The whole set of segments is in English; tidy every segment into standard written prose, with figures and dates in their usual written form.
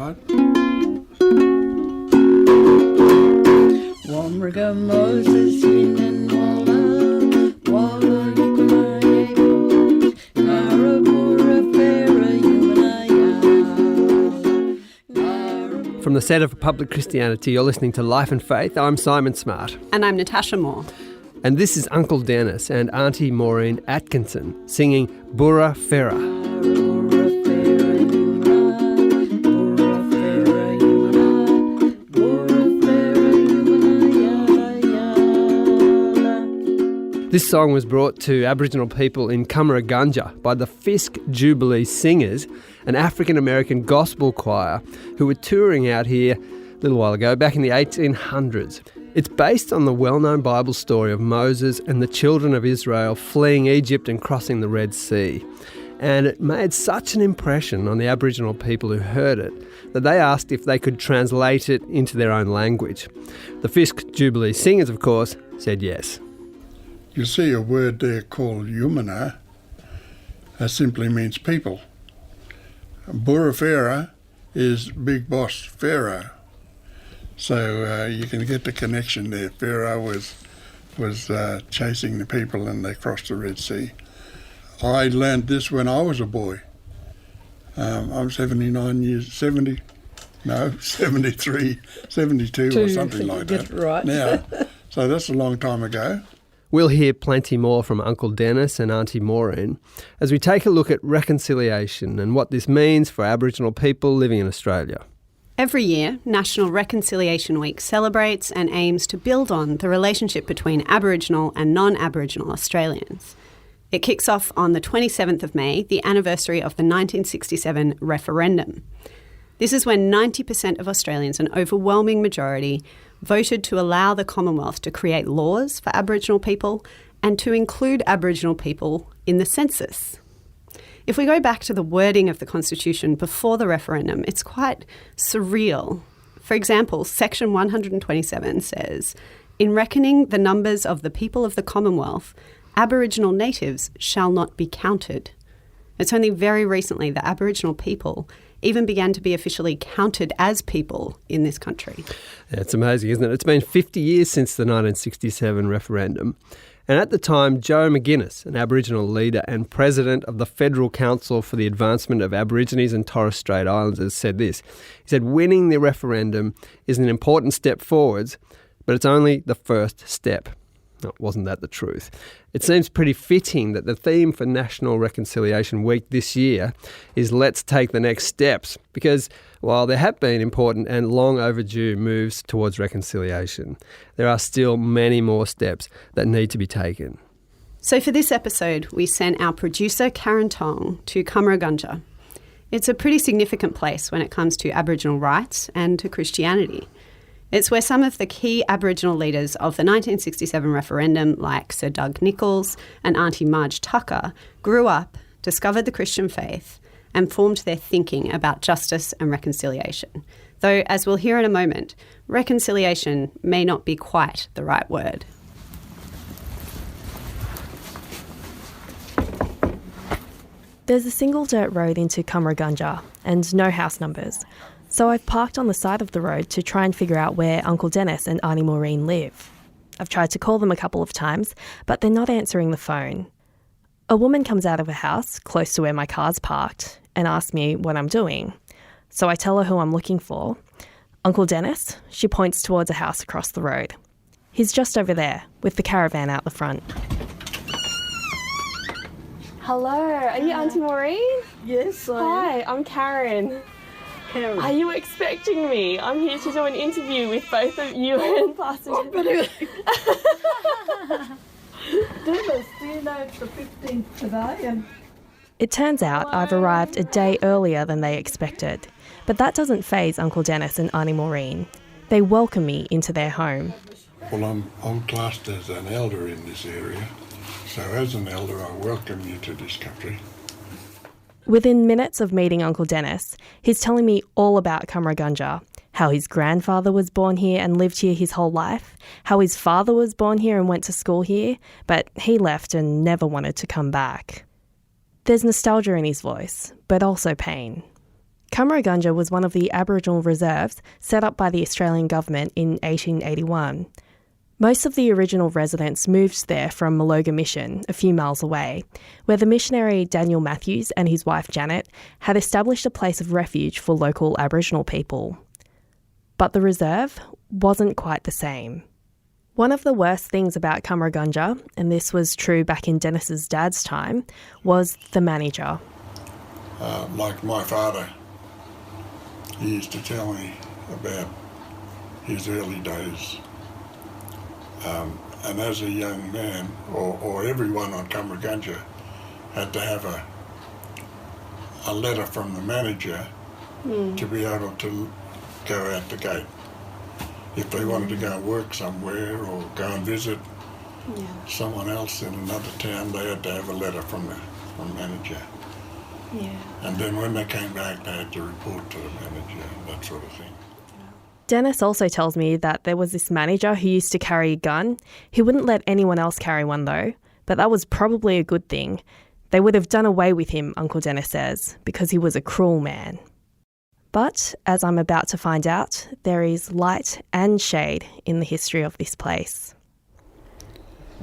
right? Wamriga Moses in Walla, Walla Yukunaya Boots, Narabura Fera Yumanaya. From the Centre for Public Christianity, you're listening to Life and Faith. I'm Simon Smart. And I'm Natasha Moore. And this is Uncle Denis and Auntie Maureen Atkinson singing Burra Fera. This song was brought to Aboriginal people in Cummeragunja by the Fisk Jubilee Singers, an African-American gospel choir who were touring out here a little while ago, back in the 1800s. It's based on the well-known Bible story of Moses and the children of Israel fleeing Egypt and crossing the Red Sea. And it made such an impression on the Aboriginal people who heard it that they asked if they could translate it into their own language. The Fisk Jubilee Singers, of course, said yes. You see a word there called Yumana, that simply means people. Burra Fera is Big Boss Pharaoh. So you can get the connection there. Pharaoh was chasing the people and they crossed the Red Sea. I learned this when I was a boy. I'm 73, 72 or something like that. Right. Now, so that's a long time ago. We'll hear plenty more from Uncle Denis and Auntie Maureen as we take a look at reconciliation and what this means for Aboriginal people living in Australia. Every year, National Reconciliation Week celebrates and aims to build on the relationship between Aboriginal and non-Aboriginal Australians. It kicks off on the 27th of May, the anniversary of the 1967 referendum. This is when 90% of Australians, an overwhelming majority, voted to allow the Commonwealth to create laws for Aboriginal people and to include Aboriginal people in the census. If we go back to the wording of the Constitution before the referendum, it's quite surreal. For example, Section 127 says, "In reckoning the numbers of the people of the Commonwealth, Aboriginal natives shall not be counted." It's only very recently that Aboriginal people even began to be officially counted as people in this country. Yeah, it's amazing, isn't it? It's been 50 years since the 1967 referendum. And at the time, Joe McGuinness, an Aboriginal leader and president of the Federal Council for the Advancement of Aborigines and Torres Strait Islanders, said this. He said, "Winning the referendum is an important step forwards, but it's only the first step." No, wasn't that the truth? It seems pretty fitting that the theme for National Reconciliation Week this year is Let's Take the Next Steps, because while there have been important and long overdue moves towards reconciliation, there are still many more steps that need to be taken. So for this episode, we sent our producer Karen Tong to Cummeragunja. It's a pretty significant place when it comes to Aboriginal rights and to Christianity. It's where some of the key Aboriginal leaders of the 1967 referendum, like Sir Doug Nicholls and Auntie Marge Tucker, grew up, discovered the Christian faith, and formed their thinking about justice and reconciliation. Though, as we'll hear in a moment, reconciliation may not be quite the right word. There's a single dirt road into Cummeragunja and no house numbers. So I've parked on the side of the road to try and figure out where Uncle Denis and Auntie Maureen live. I've tried to call them a couple of times, but they're not answering the phone. A woman comes out of a house close to where my car's parked and asks me what I'm doing. So I tell her who I'm looking for. Uncle Denis, she points towards a house across the road. He's just over there, with the caravan out the front. Hello, are you Auntie Maureen? Yes, I am. Hi, I'm Karen. Karen. Are you expecting me? I'm here to do an interview with both of you and Pastor Denis, do you know it's the 15th today? And It turns out I've arrived a day earlier than they expected. But that doesn't faze Uncle Denis and Auntie Maureen. They welcome me into their home. Well, I'm classed as an elder in this area. So as an elder, I welcome you to this country. Within minutes of meeting Uncle Denis, he's telling me all about Cummeragunja, how his grandfather was born here and lived here his whole life, how his father was born here and went to school here, but he left and never wanted to come back. There's nostalgia in his voice, but also pain. Cummeragunja was one of the Aboriginal reserves set up by the Australian government in 1881. Most of the original residents moved there from Maloga Mission, a few miles away, where the missionary Daniel Matthews and his wife Janet had established a place of refuge for local Aboriginal people. But the reserve wasn't quite the same. One of the worst things about Cummeragunja, and this was true back in Denis's dad's time, was the manager. Like my father, he used to tell me about his early days. And as a young man, or everyone on Cummeragunja had to have a letter from the manager to be able to go out the gate. If they wanted to go and work somewhere or go and visit someone else in another town, they had to have a letter from the manager. Yeah. And then when they came back, they had to report to the manager and that sort of thing. Denis also tells me that there was this manager who used to carry a gun. He wouldn't let anyone else carry one though, but that was probably a good thing. They would have done away with him, Uncle Denis says, because he was a cruel man. But, as I'm about to find out, there is light and shade in the history of this place.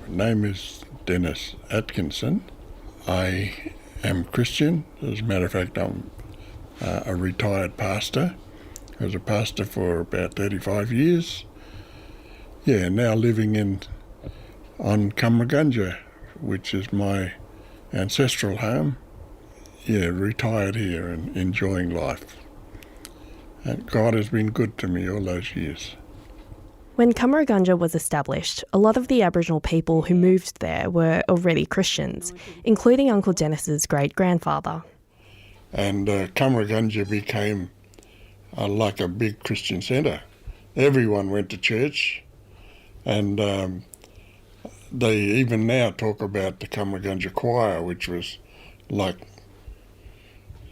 My name is Denis Atkinson. I am Christian. As a matter of fact, I'm a retired pastor. I was a pastor for about 35 years. Now living on Cummeragunja, which is my ancestral home. Retired here and enjoying life. And God has been good to me all those years. When Cummeragunja was established, a lot of the Aboriginal people who moved there were already Christians, including Uncle Denis's great-grandfather. And Cummeragunja became like a big Christian centre. Everyone went to church, and they even now talk about the Cummeragunja choir, which was like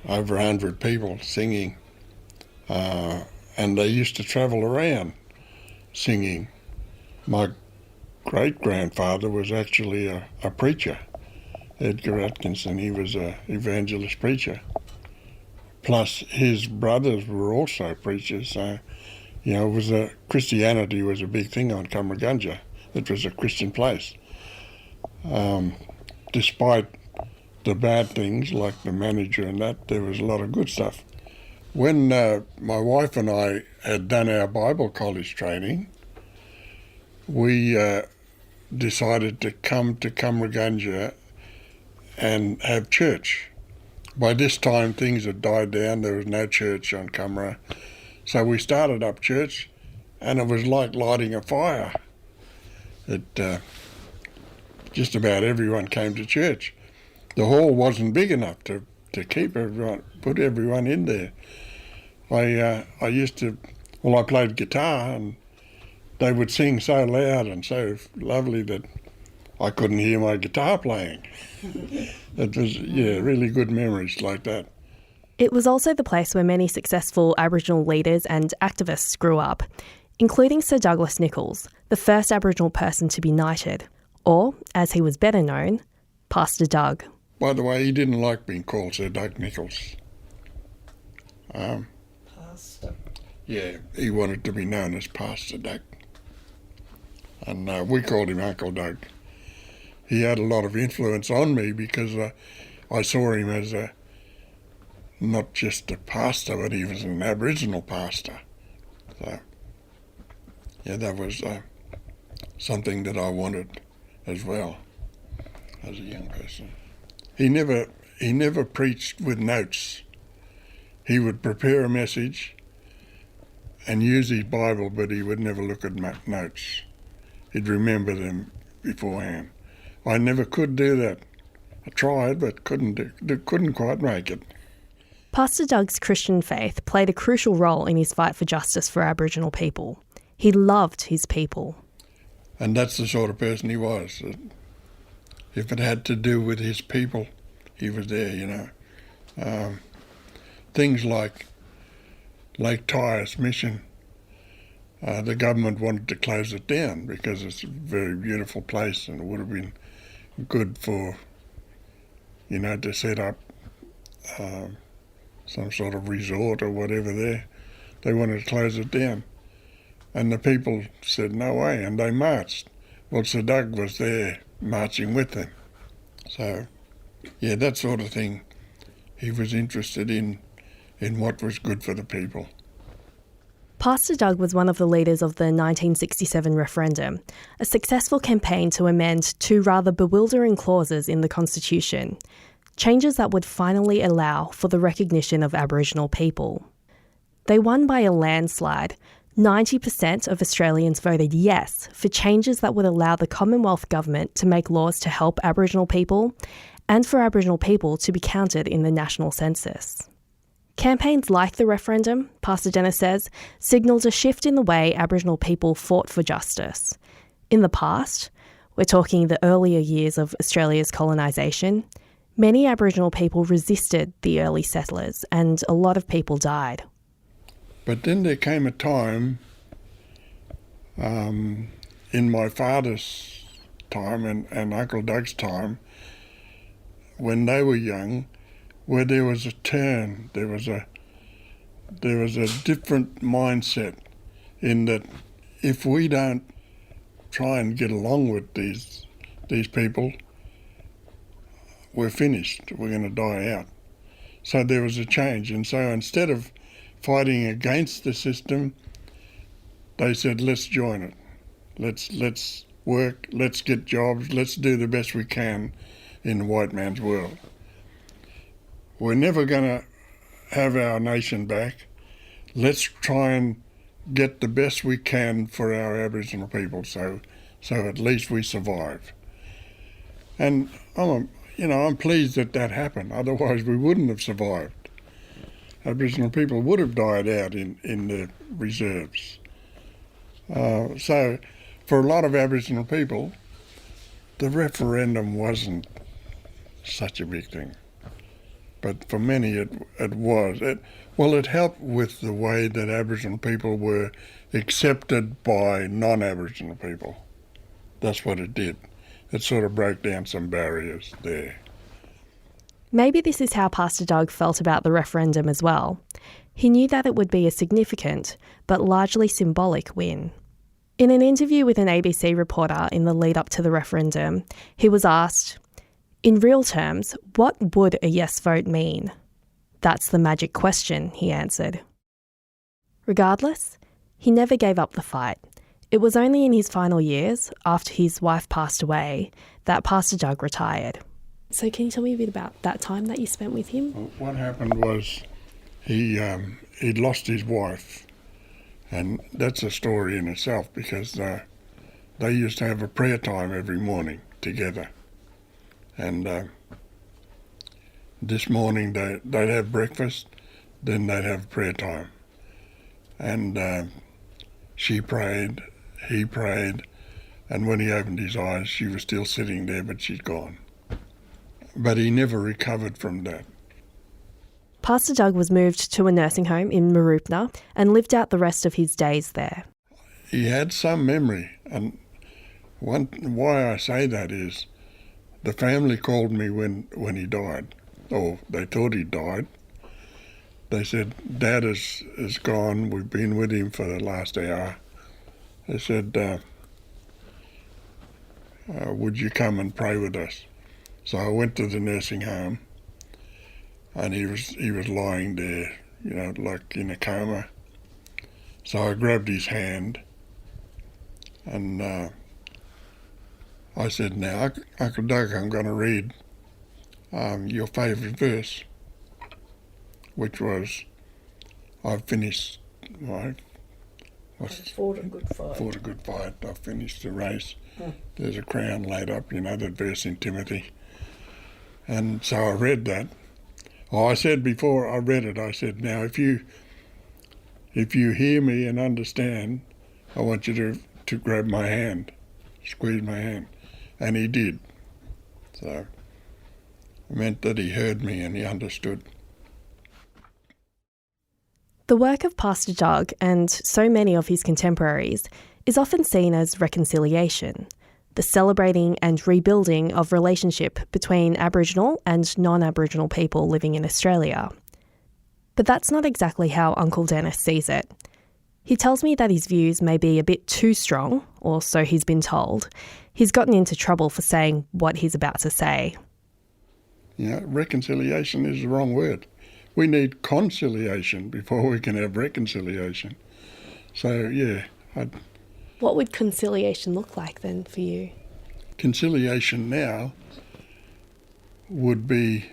over 100 people singing. And they used to travel around singing. My great-grandfather was actually a preacher, Edgar Atkinson. He was an evangelist preacher. Plus his brothers were also preachers, so Christianity was a big thing on Cummeragunja. It was a Christian place. Despite the bad things like the manager and that, there was a lot of good stuff. When my wife and I had done our Bible college training, we decided to come to Cummeragunja and have church. By this time things had died down, there was no church on Cummera. So we started up church and it was like lighting a fire. Just about everyone came to church. The hall wasn't big enough to keep everyone, put everyone in there. I played guitar and they would sing so loud and so lovely that I couldn't hear my guitar playing. It was, really good memories like that. It was also the place where many successful Aboriginal leaders and activists grew up, including Sir Douglas Nicholls, the first Aboriginal person to be knighted, or, as he was better known, Pastor Doug. By the way, he didn't like being called Sir Doug Nicholls. Pastor. Yeah, he wanted to be known as Pastor Doug. And we called him Uncle Doug. He had a lot of influence on me because I saw him as not just a pastor, but he was an Aboriginal pastor. So, that was something that I wanted as well as a young person. He never preached with notes. He would prepare a message and use his Bible, but he would never look at notes. He'd remember them beforehand. I never could do that. I tried, but couldn't quite make it. Pastor Doug's Christian faith played a crucial role in his fight for justice for Aboriginal people. He loved his people. And that's the sort of person he was. If it had to do with his people, he was there, Things like Lake Tyers Mission, the government wanted to close it down because it's a very beautiful place and it would have been good for, to set up some sort of resort or whatever there. They wanted to close it down. And the people said, no way, and they marched. Well, Sir Doug was there marching with them. So, yeah, that sort of thing. He was interested in what was good for the people. Pastor Doug was one of the leaders of the 1967 referendum, a successful campaign to amend two rather bewildering clauses in the Constitution, changes that would finally allow for the recognition of Aboriginal people. They won by a landslide. 90% of Australians voted yes for changes that would allow the Commonwealth Government to make laws to help Aboriginal people and for Aboriginal people to be counted in the national census. Campaigns like the referendum, Pastor Denis says, signalled a shift in the way Aboriginal people fought for justice. In the past, we're talking the earlier years of Australia's colonisation, many Aboriginal people resisted the early settlers and a lot of people died. But then there came a time in my father's time and Uncle Doug's time, when they were young, where there was a turn, there was a different mindset in that if we don't try and get along with these people, we're finished, we're going to die out. So there was a change, and so instead of fighting against the system, they said, let's join it. Let's work, let's get jobs, let's do the best we can in the white man's world. We're never going to have our nation back. Let's try and get the best we can for our Aboriginal people, so at least we survive. And I'm pleased that happened. Otherwise, we wouldn't have survived. Aboriginal people would have died out in the reserves. So for a lot of Aboriginal people, the referendum wasn't such a big thing. But for many it was. It helped with the way that Aboriginal people were accepted by non-Aboriginal people. That's what it did. It sort of broke down some barriers there. Maybe this is how Pastor Doug felt about the referendum as well. He knew that it would be a significant, but largely symbolic win. In an interview with an ABC reporter in the lead up to the referendum, he was asked, in real terms, what would a yes vote mean? That's the magic question, he answered. Regardless, he never gave up the fight. It was only in his final years, after his wife passed away, that Pastor Doug retired. So can you tell me a bit about that time that you spent with him? What happened was he'd lost his wife, and that's a story in itself, because they used to have a prayer time every morning together. And this morning they'd have breakfast, then they'd have prayer time. And she prayed, he prayed, and when he opened his eyes, she was still sitting there, but she'd gone. But he never recovered from that. Pastor Doug was moved to a nursing home in Mooroopna and lived out the rest of his days there. He had some memory, and why I say that is the family called me when he died, or they thought he died. They said, Dad is gone, we've been with him for the last hour. They said, would you come and pray with us? So I went to the nursing home, and he was lying there, like in a coma. So I grabbed his hand, and I said, now, Uncle Doug, I'm going to read your favourite verse, which was, I've finished, Fought a good fight. Fought a good fight, I've finished the race. There's a crown laid up, that verse in Timothy. And so I read that. I said before I read it, I said, now if you hear me and understand, I want you to grab my hand, squeeze my hand. And he did. So it meant that he heard me and he understood. The work of Pastor Doug and so many of his contemporaries is often seen as reconciliation, the celebrating and rebuilding of relationship between Aboriginal and non-Aboriginal people living in Australia. But that's not exactly how Uncle Denis sees it. He tells me that his views may be a bit too strong, or so he's been told. He's gotten into trouble for saying what he's about to say. Reconciliation is the wrong word. We need conciliation before we can have reconciliation. So, What would conciliation look like then for you? conciliation now would be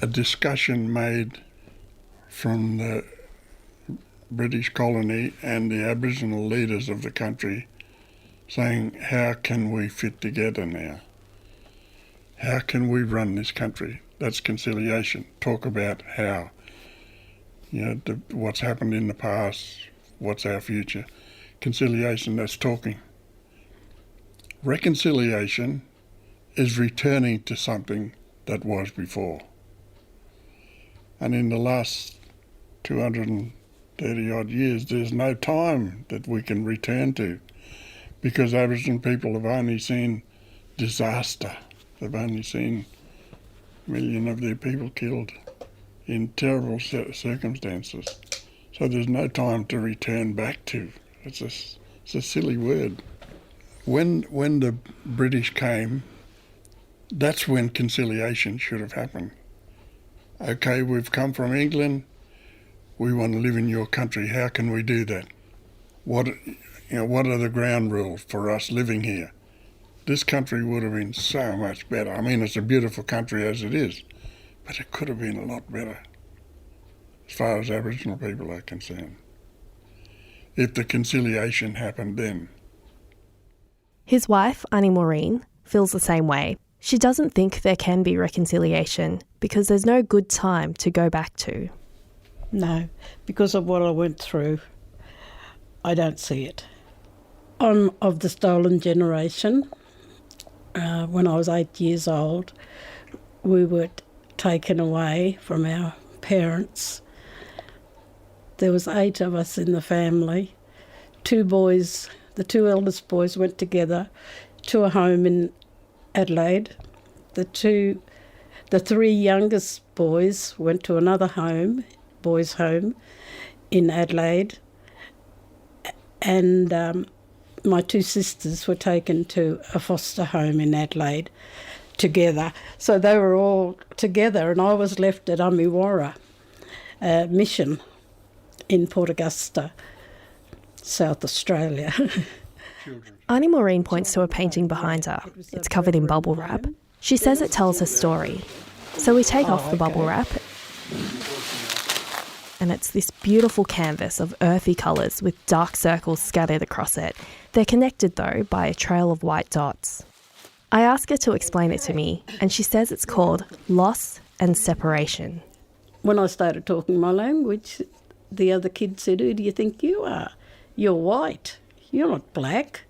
a discussion made from the British colony and the Aboriginal leaders of the country saying, how can we fit together now? How can we run this country? That's conciliation. Talk about how. What's happened in the past, what's our future. Conciliation, that's talking. Reconciliation is returning to something that was before. And in the last 230 odd years, there's no time that we can return to, because Aboriginal people have only seen disaster. They've only seen a million of their people killed in terrible circumstances. So there's no time to return back to. It's a silly word. When the British came, that's when conciliation should have happened. Okay, we've come from England, we want to live in your country, how can we do that? What are the ground rules for us living here? This country would have been so much better. I mean, it's a beautiful country as it is, but it could have been a lot better as far as Aboriginal people are concerned, if the conciliation happened then. His wife, Annie Maureen, feels the same way. She doesn't think there can be reconciliation because there's no good time to go back to. No, because of what I went through, I don't see it. I'm of the stolen generation. When I was 8 years old, we were taken away from our parents. There was 8 of us in the family. 2 boys, the 2 eldest boys went together to a home in Adelaide. The 3 youngest boys went to another home, boys' home, in Adelaide. And my 2 sisters were taken to a foster home in Adelaide together. So they were all together, and I was left at Umiwarra Mission in Port Augusta, South Australia. Annie Maureen points to a painting behind her. It's covered in bubble wrap. She says it tells her story. So we take off the bubble wrap, and it's this beautiful canvas of earthy colours with dark circles scattered across it. They're connected, though, by a trail of white dots. I ask her to explain it to me, and she says it's called loss and separation. When I started talking my language, the other kid said, "Who do you think you are? You're white. You're not black."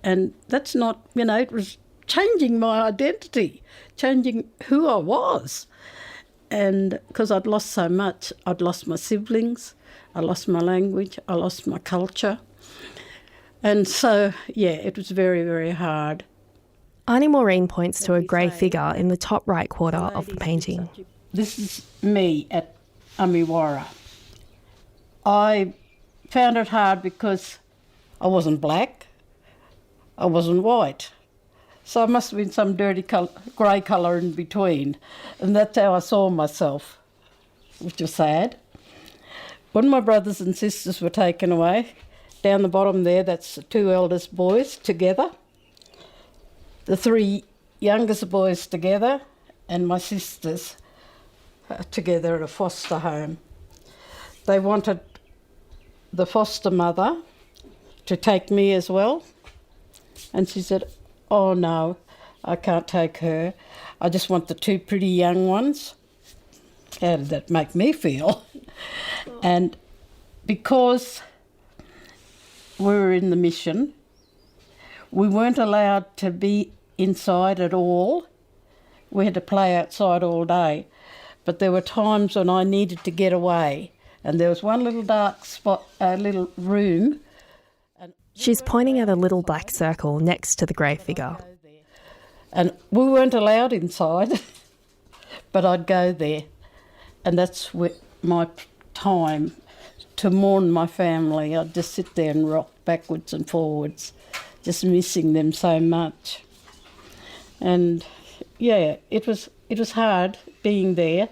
And that's not, it was changing my identity, changing who I was. And because I'd lost so much, I'd lost my siblings, I lost my language, I lost my culture. And so, it was very, very hard. Annie Maureen points to a grey figure in the top right quarter of the painting. This is me at Umiwarra. I found it hard because I wasn't black, I wasn't white. So I must have been some dirty grey colour in between. And that's how I saw myself, which was sad. When my brothers and sisters were taken away, down the bottom there, that's the 2 eldest boys together, the 3 youngest boys together, and my sisters together at a foster home. They wanted the foster mother to take me as well. And she said, "Oh no, I can't take her. I just want the 2 pretty young ones." How did that make me feel? And because we were in the mission, we weren't allowed to be inside at all. We had to play outside all day. But there were times when I needed to get away. And there was one little dark spot, a little room. She's pointing at a little black circle next to the grey figure. And we weren't allowed inside, but I'd go there. And that's my time to mourn my family. I'd just sit there and rock backwards and forwards, just missing them so much. And yeah, it was hard being there,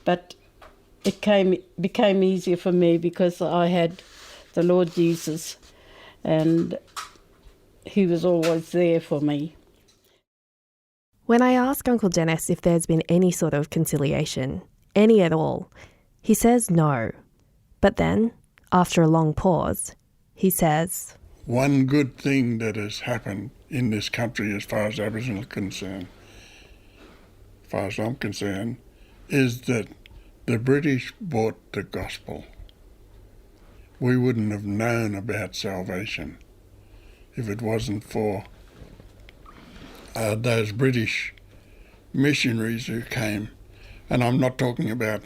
but it became easier for me because I had the Lord Jesus, and he was always there for me. When I ask Uncle Denis if there's been any sort of conciliation, any at all, he says no. But then, after a long pause, he says, One good thing that has happened in this country as far as Aboriginal are concerned, as far as I'm concerned, is that the British brought the gospel. We wouldn't have known about salvation if it wasn't for those British missionaries who came. And I'm not talking about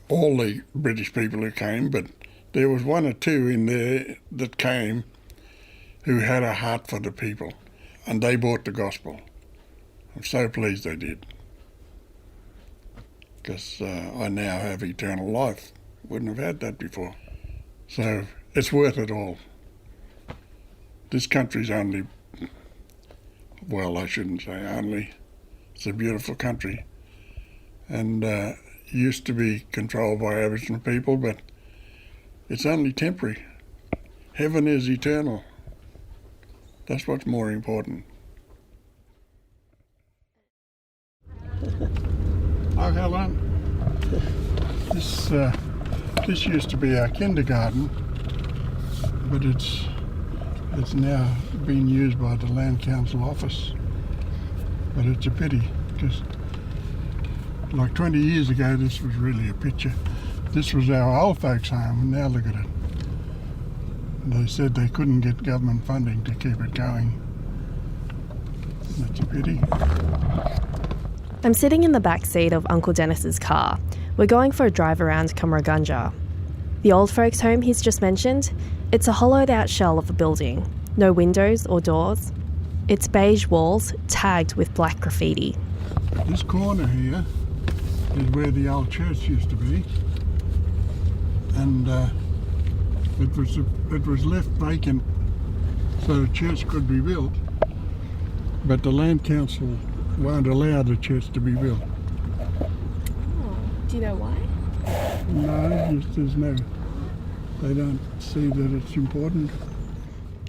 all the British people who came, but there was one or two in there that came who had a heart for the people, and they brought the gospel. I'm so pleased they did, because I now have eternal life. Wouldn't have had that before. So it's worth it all. This country's only, well, I shouldn't say only, it's a beautiful country, and used to be controlled by Aboriginal people, but it's only temporary. Heaven is eternal. That's what's more important. Oh, Helen. This used to be our kindergarten, but it's now being used by the Land Council office. But it's a pity, because like 20 years ago this was really a picture. This was our old folks' home, and now look at it. They said they couldn't get government funding to keep it going. That's a pity. I'm sitting in the back seat of Uncle Denis's car. We're going for a drive around Cummeragunja. The old folks' home he's just mentioned, it's a hollowed out shell of a building. No windows or doors. It's beige walls tagged with black graffiti. This corner here is where the old church used to be, and it was left vacant so the church could be built, but the Land Council won't allow the church to be built. Oh, do you know why? No, they don't see that it's important.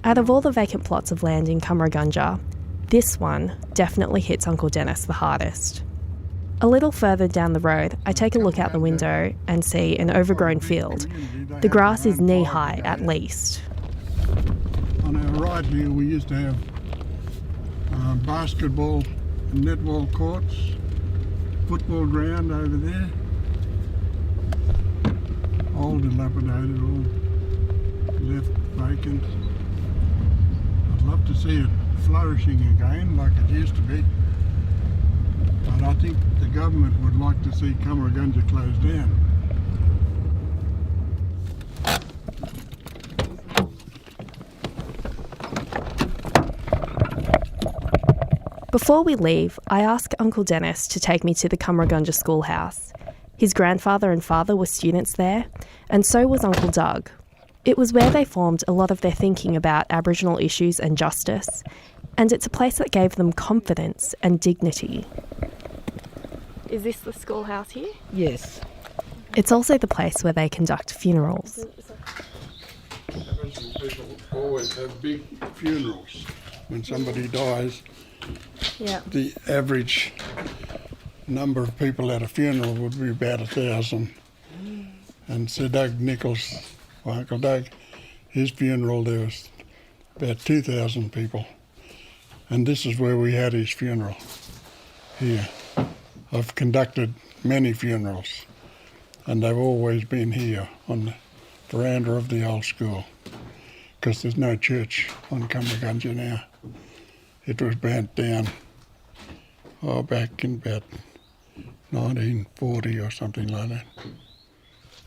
Out of all the vacant plots of land in Cummeragunja, this one definitely hits Uncle Denis the hardest. A little further down the road, I take a look out the window and see an overgrown field. The grass is knee-high at least. On our right here we used to have basketball and netball courts, football ground over there. All dilapidated, all left vacant. I'd love to see it flourishing again like it used to be. But I think the government would like to see Cummeragunja closed down. Before we leave, I ask Uncle Denis to take me to the Cummeragunja schoolhouse. His grandfather and father were students there, and so was Uncle Doug. It was where they formed a lot of their thinking about Aboriginal issues and justice, and it's a place that gave them confidence and dignity. Is this the schoolhouse here? Yes. It's also the place where they conduct funerals. Aboriginal people always have big funerals. When somebody dies, Yeah. the average number of people at a funeral would be about 1,000. And Sir Doug Nichols, or Uncle Doug, his funeral there was about 2,000 people. And this is where we had his funeral, here. I've conducted many funerals, and they've always been here on the veranda of the old school, because there's no church on Cummeragunja now. It was burnt down back in about 1940 or something like that.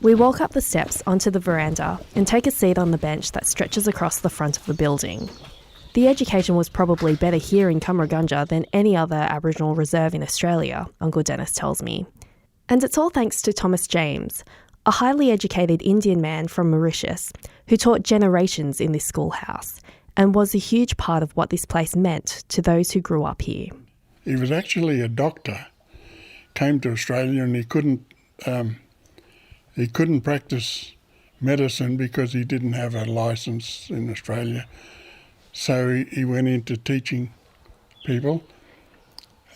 We walk up the steps onto the veranda and take a seat on the bench that stretches across the front of the building. The education was probably better here in Cummeragunja than any other Aboriginal reserve in Australia, Uncle Denis tells me. And it's all thanks to Thomas James, a highly educated Indian man from Mauritius who taught generations in this schoolhouse and was a huge part of what this place meant to those who grew up here. He was actually a doctor, came to Australia, and he couldn't practice medicine because he didn't have a licence in Australia. So he went into teaching people,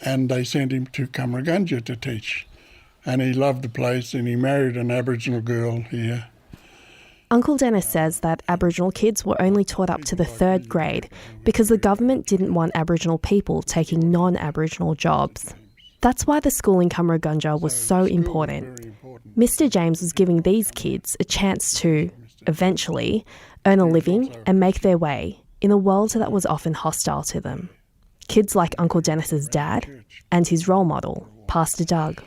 and they sent him to Cummeragunja to teach. And he loved the place, and he married an Aboriginal girl here. Uncle Denis says that Aboriginal kids were only taught up to the 3rd grade because the government didn't want Aboriginal people taking non-Aboriginal jobs. That's why the school in Cummeragunja was so important. Mr. James was giving these kids a chance to, eventually, earn a living and make their way in a world that was often hostile to them. Kids like Uncle Denis's dad and his role model, Pastor Doug.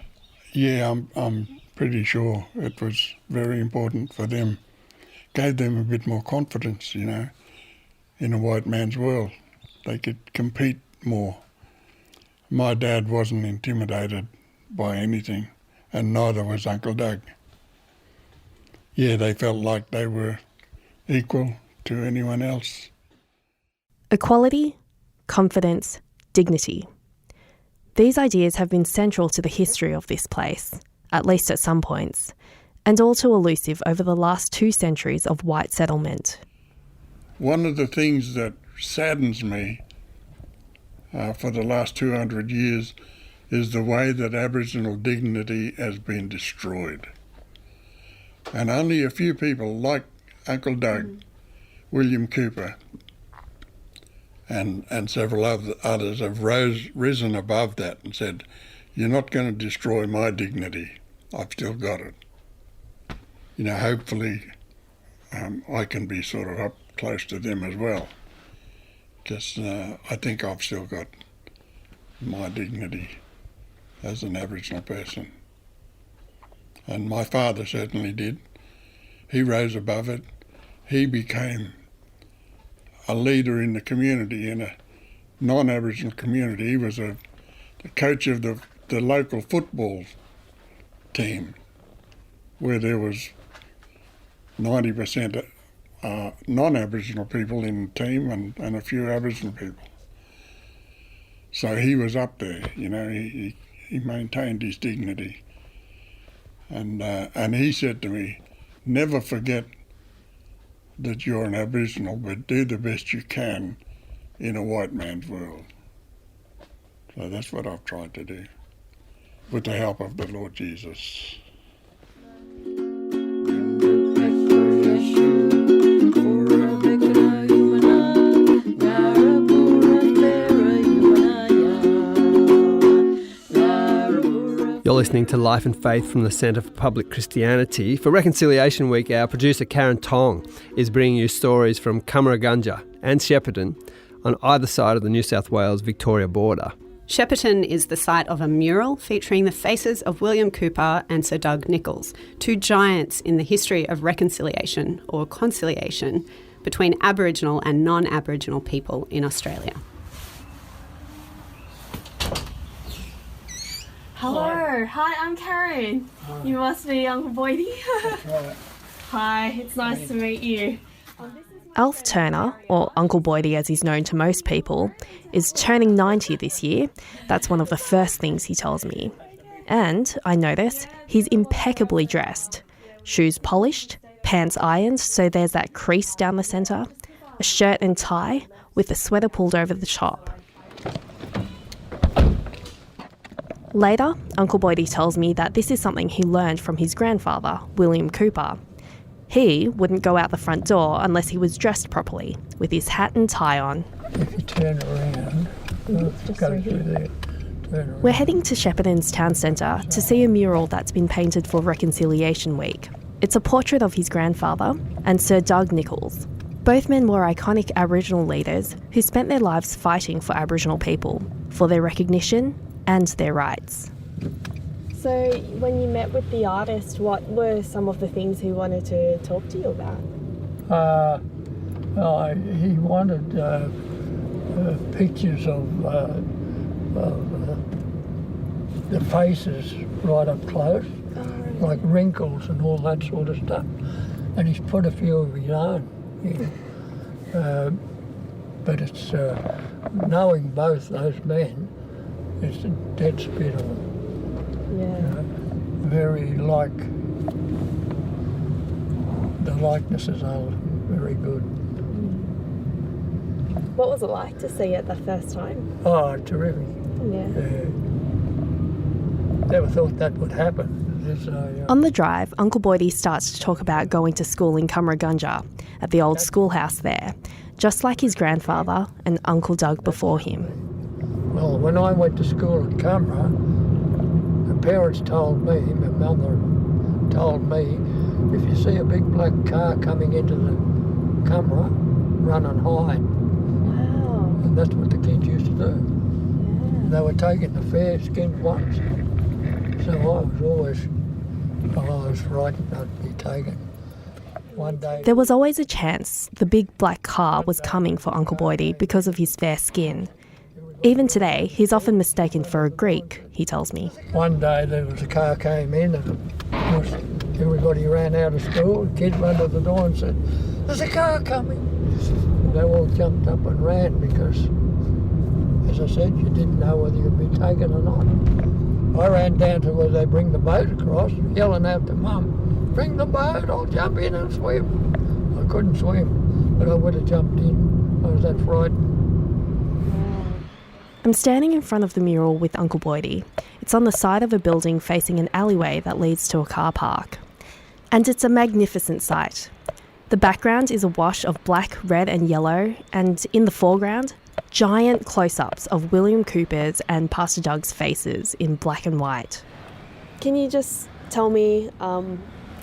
Yeah, I'm pretty sure it was very important for them. Gave them a bit more confidence, you know, in a white man's world. They could compete more. My dad wasn't intimidated by anything, and neither was Uncle Doug. Yeah, they felt like they were equal to anyone else. Equality, confidence, dignity. These ideas have been central to the history of this place, at least at some points, and all too elusive over the last 2 centuries of white settlement. One of the things that saddens me for the last 200 years is the way that Aboriginal dignity has been destroyed. And only a few people like Uncle Doug, William Cooper, and several others have risen above that and said, you're not going to destroy my dignity. I've still got it. You know, hopefully I can be sort of up close to them as well. Because I think I've still got my dignity as an Aboriginal person. And my father certainly did. He rose above it. He became a leader in the community, in a non-Aboriginal community. He was the coach of the local football team, where there was 90% non-Aboriginal people in the team and a few Aboriginal people. So he was up there, you know, he maintained his dignity. And he said to me, never forget that you're an Aboriginal, but do the best you can in a white man's world. So that's what I've tried to do, with the help of the Lord Jesus. You're listening to Life and Faith from the Centre for Public Christianity. For Reconciliation Week, our producer Karen Tong is bringing you stories from Cummeragunja and Shepparton on either side of the New South Wales-Victoria border. Shepparton is the site of a mural featuring the faces of William Cooper and Sir Doug Nicholls, 2 giants in the history of reconciliation or conciliation between Aboriginal and non-Aboriginal people in Australia. Hello. Hi, I'm Karen. You must be Uncle Boydie. Right. Hi, it's nice to meet you. Alf Turner, or Uncle Boydie as he's known to most people, is turning 90 this year. That's one of the first things he tells me. And, I notice, he's impeccably dressed. Shoes polished, pants ironed so there's that crease down the centre, a shirt and tie with the sweater pulled over the top. Later, Uncle Boydie tells me that this is something he learned from his grandfather, William Cooper. He wouldn't go out the front door unless he was dressed properly, with his hat and tie on. If you turn around, go through there. Turn around. We're heading to Shepparton's town centre to see a mural that's been painted for Reconciliation Week. It's a portrait of his grandfather and Sir Doug Nicholls. Both men were iconic Aboriginal leaders who spent their lives fighting for Aboriginal people, for their recognition and their rights. So, when you met with the artist, what were some of the things he wanted to talk to you about? He wanted pictures of the faces right up close, like wrinkles and all that sort of stuff. And he's put a few of his own in. But it's knowing both those men, it's a dead spit on. Yeah. Very like, the likenesses are very good. What was it like to see it the first time? Oh, terrific. Yeah. Never thought that would happen. On the drive, Uncle Boydie starts to talk about going to school in Cummeragunja, at the old schoolhouse there, just like his grandfather and Uncle Doug before him. Well, when I went to school at Cummera, my parents told me, my mother told me, if you see a big black car coming into the Cummera, run and hide. Wow. And that's what the kids used to do. Yeah. They were taking the fair skinned ones. So I was always, I was frightened not to be taken. One day... There was always a chance the big black car was coming for Uncle Boydie because of his fair skin. Even today, he's often mistaken for a Greek, he tells me. One day there was a car came in and everybody ran out of school. The kids ran to the door and said, "There's a car coming." And they all jumped up and ran because, as I said, you didn't know whether you'd be taken or not. I ran down to where they bring the boat across, yelling out to Mum, "Bring the boat, I'll jump in and swim." I couldn't swim, but I would have jumped in. I was that frightened. I'm standing in front of the mural with Uncle Boydie. It's on the side of a building facing an alleyway that leads to a car park. And it's a magnificent sight. The background is a wash of black, red and yellow, and in the foreground, giant close-ups of William Cooper's and Pastor Doug's faces in black and white. Can you just tell me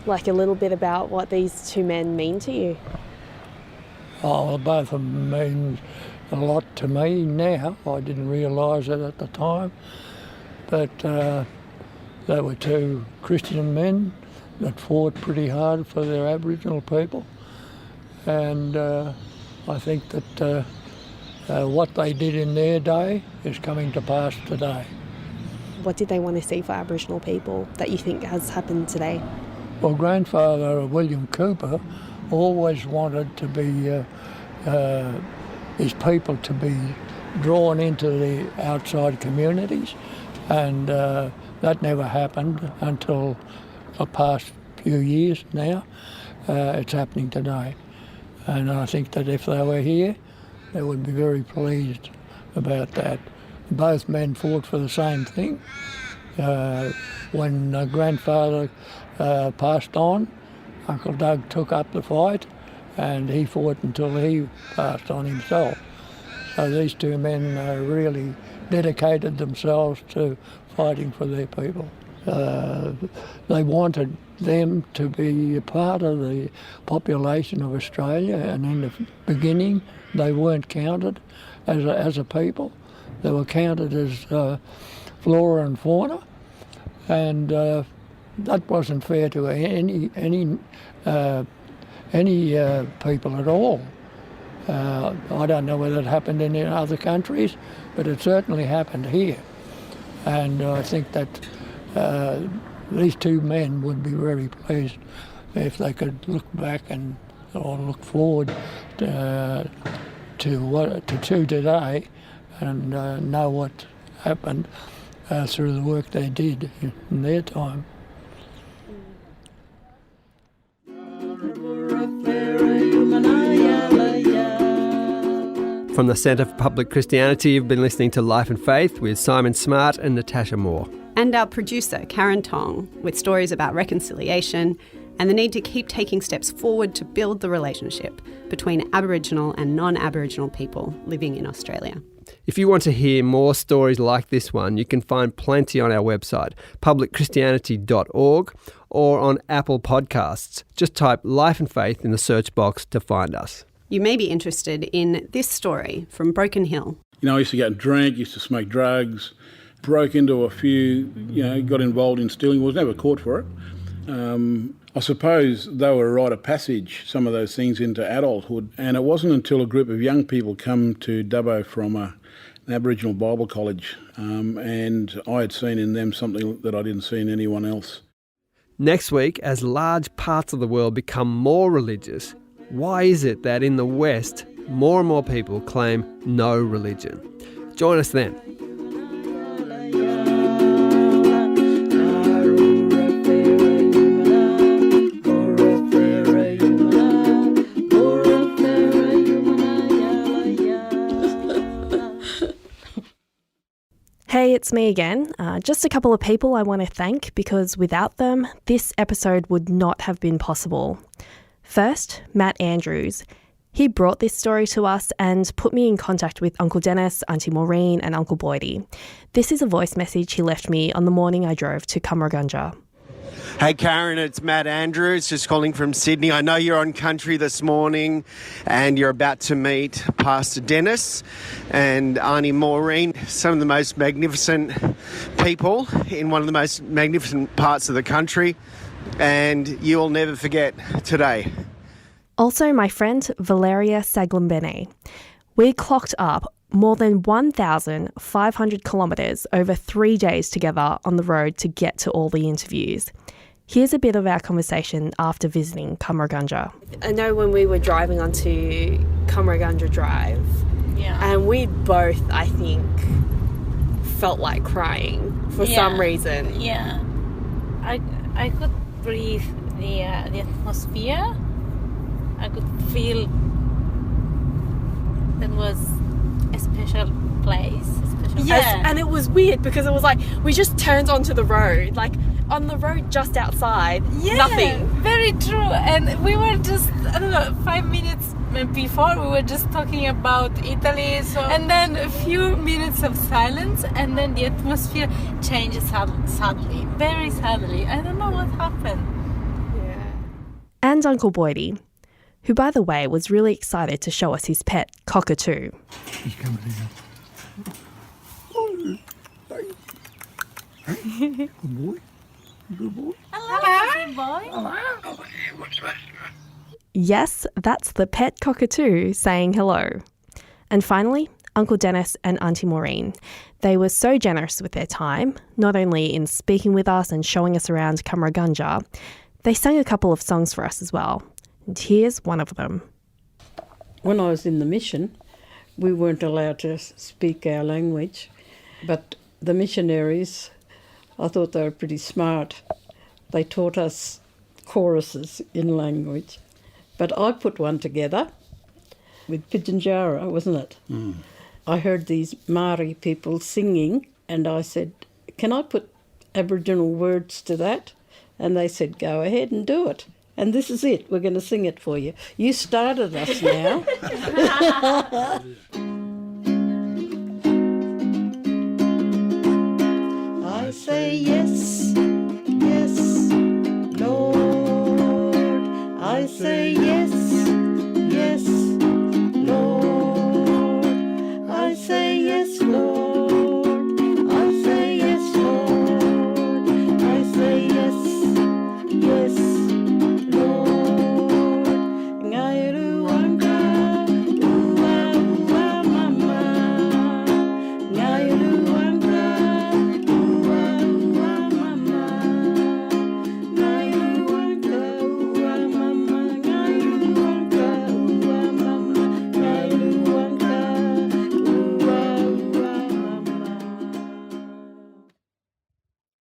like a little bit about what these two men mean to you? Oh, well, both of them mean a lot to me now. I didn't realise it at the time. But they were two Christian men that fought pretty hard for their Aboriginal people. And I think that what they did in their day is coming to pass today. What did they want to see for Aboriginal people that you think has happened today? Well, grandfather William Cooper always wanted to be his people to be drawn into the outside communities, and that never happened until the past few years now. It's happening today, and I think that if they were here, they would be very pleased about that. Both men fought for the same thing. When grandfather passed on, Uncle Doug took up the fight, and he fought until he passed on himself. So these two men really dedicated themselves to fighting for their people. They wanted them to be a part of the population of Australia, and in the beginning they weren't counted as a people. They were counted as flora and fauna, and that wasn't fair to any people at all. I don't know whether it happened in other countries, but it certainly happened here. And I think that these two men would be very pleased if they could look back or look forward to today and know what happened through the work they did in their time. From the Centre for Public Christianity, you've been listening to Life and Faith with Simon Smart and Natasha Moore. And our producer, Karen Tong, with stories about reconciliation and the need to keep taking steps forward to build the relationship between Aboriginal and non-Aboriginal people living in Australia. If you want to hear more stories like this one, you can find plenty on our website, publicchristianity.org, or on Apple Podcasts. Just type Life and Faith in the search box to find us. You may be interested in this story from Broken Hill. You know, I used to get drunk, used to smoke drugs, broke into a few, got involved in stealing, was never caught for it. I suppose they were a rite of passage, some of those things, into adulthood. And it wasn't until a group of young people come to Dubbo from Aboriginal Bible college, and I had seen in them something that I didn't see in anyone else. Next week, as large parts of the world become more religious, why is it that in the West, more and more people claim no religion? Join us then. Hey, it's me again. Just a couple of people I want to thank because without them, this episode would not have been possible. First, Matt Andrews. He brought this story to us and put me in contact with Uncle Denis, Auntie Maureen and Uncle Boydie. This is a voice message he left me on the morning I drove to Cummeragunja. Hey Karen, it's Matt Andrews, just calling from Sydney. I know you're on country this morning and you're about to meet Pastor Denis and Auntie Maureen, some of the most magnificent people in one of the most magnificent parts of the country, and you'll never forget today. Also my friend Valeria Saglambene. We clocked up more than 1,500 kilometres over 3 days together on the road to get to all the interviews. Here's a bit of our conversation after visiting Cummeragunja. I know when we were driving onto Cummeragunja Drive, and we both, I think, felt like crying for some reason. Yeah, I could breathe the atmosphere. I could feel that was a special place. Yes, and it was weird because it was like we just turned onto the road, like on the road just outside, nothing. Very true. And we were just, 5 minutes before we were just talking about Italy. And then a few minutes of silence, and then the atmosphere changes suddenly, very suddenly. I don't know what happened. Yeah. And Uncle Boydie, who, by the way, was really excited to show us his pet cockatoo. He's coming in. Good boy. Good boy. Hello. Yes, that's the pet cockatoo saying hello. And finally, Uncle Denis and Auntie Maureen. They were so generous with their time, not only in speaking with us and showing us around Cummeragunja, they sang a couple of songs for us as well. And here's one of them. When I was in the mission, we weren't allowed to speak our language, but the missionaries, I thought they were pretty smart. They taught us choruses in language. But I put one together with Pitjantjatjara, wasn't it? Mm. I heard these Māori people singing and I said, can I put Aboriginal words to that? And they said, go ahead and do it. And this is it. We're going to sing it for you. You started us now.